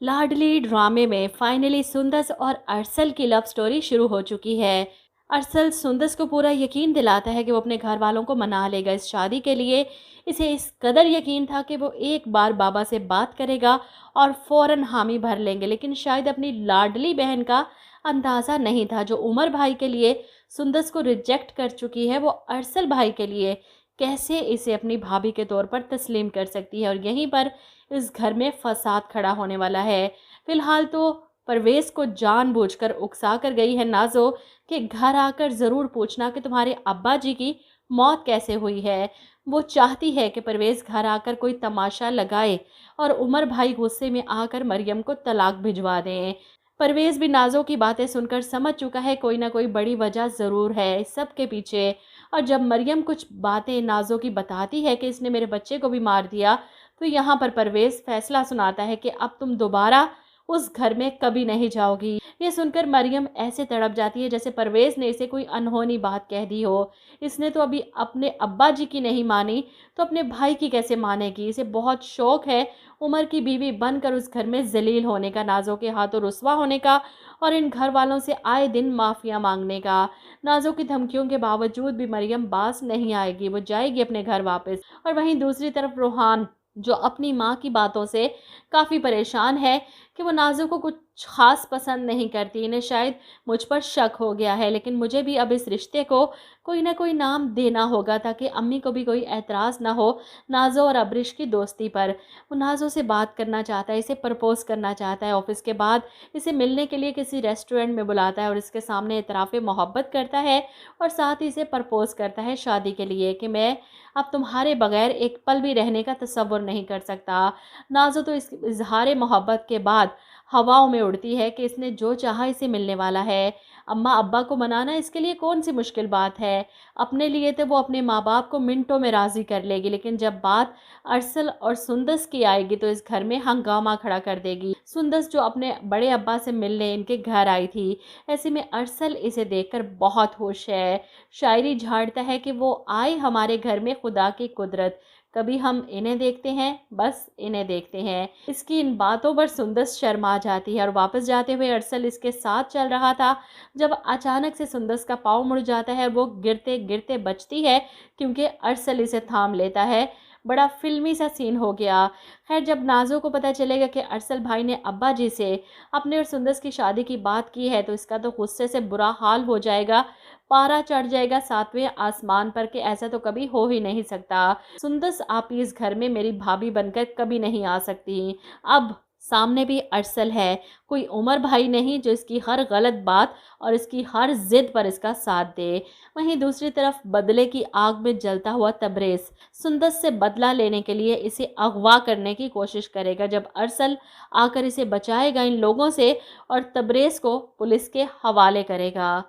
लाडली ड्रामे में फाइनली सुंदस और अरसल की लव स्टोरी शुरू हो चुकी है। अरसल सुंदस को पूरा यकीन दिलाता है कि वो अपने घर वालों को मना लेगा इस शादी के लिए। इसे इस कदर यकीन था कि वो एक बार बाबा से बात करेगा और फौरन हामी भर लेंगे, लेकिन शायद अपनी लाडली बहन का अंदाज़ा नहीं था, जो उमर भाई के लिए सुंदस को रिजेक्ट कर चुकी है, वो अरसल भाई के लिए कैसे इसे अपनी भाभी के तौर पर तस्लीम कर सकती है। और यहीं पर इस घर में फसाद खड़ा होने वाला है। फिलहाल तो परवेज़ को जानबूझकर उकसा कर गई है नाज़ो कि घर आकर ज़रूर पूछना कि तुम्हारे अब्बा जी की मौत कैसे हुई है। वो चाहती है कि परवेज़ घर आकर कोई तमाशा लगाए और उमर भाई गुस्से में आकर मरियम को तलाक भिजवा दें। परवेज़ भी नाज़ो की बातें सुनकर समझ चुका है कोई ना कोई बड़ी वजह ज़रूर है इस सब के पीछे। और जब मरियम कुछ बातें नाज़ो की बताती है कि इसने मेरे बच्चे को भी मार दिया, तो यहाँ पर परवेज़ फैसला सुनाता है कि अब तुम दोबारा उस घर में कभी नहीं जाओगी। ये सुनकर मरियम ऐसे तड़प जाती है जैसे परवेज़ ने इसे कोई अनहोनी बात कह दी हो। इसने तो अभी अपने अब्बा जी की नहीं मानी, तो अपने भाई की कैसे मानेगी। इसे बहुत शौक है उमर की बीवी बनकर उस घर में ज़लील होने का, नाज़ो के हाथों रुस्वा होने का और इन घर वालों से आए दिन माफ़िया मांगने का। नाज़ो की धमकियों के बावजूद भी मरियम बाज नहीं आएगी, वो जाएगी अपने घर वापस। और वहीं दूसरी तरफ रोहान, जो अपनी माँ की बातों से काफ़ी परेशान है कि वो नाज़ो को कुछ ख़ास पसंद नहीं करती। इन्हें शायद मुझ पर शक हो गया है, लेकिन मुझे भी अब इस रिश्ते को कोई ना कोई नाम देना होगा ताकि अम्मी को भी कोई एतराज़ ना हो नाज़ो और अब्रिश की दोस्ती पर। वो नाज़ो से बात करना चाहता है, इसे प्रपोज़ करना चाहता है। ऑफ़िस के बाद इसे मिलने के लिए किसी रेस्टोरेंट में बुलाता है और इसके सामने इतराफ़े मोहब्बत करता है और साथ ही इसे प्रपोज़ करता है शादी के लिए कि मैं अब तुम्हारे बगैर एक पल भी रहने का तसव्वुर नहीं कर सकता। नाज़ो तो इस इज़हार मोहब्बत के बाद हवाओं में उड़ती है कि इसने जो चाहा इसे मिलने वाला है। अम्मा अब्बा को मनाना इसके लिए कौन सी मुश्किल बात है। अपने लिए तो वो अपने माँ बाप को मिनटों में राज़ी कर लेगी, लेकिन जब बात अरसल और सुंदस की आएगी तो इस घर में हंगामा खड़ा कर देगी। सुंदस जो अपने बड़े अब्बा से मिलने इनके घर आई थी, ऐसे में अरसल इसे देखकर बहुत खुश है। शायरी झाड़ता है कि वो आए हमारे घर में खुदा की कुदरत, कभी हम इन्हें देखते हैं, बस इन्हें देखते हैं। इसकी इन बातों पर सुंदस शर्मा जाती है और वापस जाते हुए अरसल इसके साथ चल रहा था, जब अचानक से सुंदस का पाँव मुड़ जाता है और वो गिरते गिरते बचती है क्योंकि अरसल इसे थाम लेता है। बड़ा फिल्मी सा सीन हो गया। खैर, जब नाज़ो को पता चलेगा कि अरसल भाई ने अब्बा जी से अपने और सुंदस की शादी की बात की है, तो इसका तो गुस्से से बुरा हाल हो जाएगा, पारा चढ़ जाएगा 7वें आसमान पर कि ऐसा तो कभी हो ही नहीं सकता। सुंदस आप इस घर में मेरी भाभी बनकर कभी नहीं आ सकती। अब सामने भी अरसल है, कोई उमर भाई नहीं जो इसकी हर गलत बात और इसकी हर जिद पर इसका साथ दे। वहीं दूसरी तरफ बदले की आग में जलता हुआ तबरेज़ सुंदस से बदला लेने के लिए इसे अगवा करने की कोशिश करेगा, जब अरसल आकर इसे बचाएगा इन लोगों से और तबरेज़ को पुलिस के हवाले करेगा।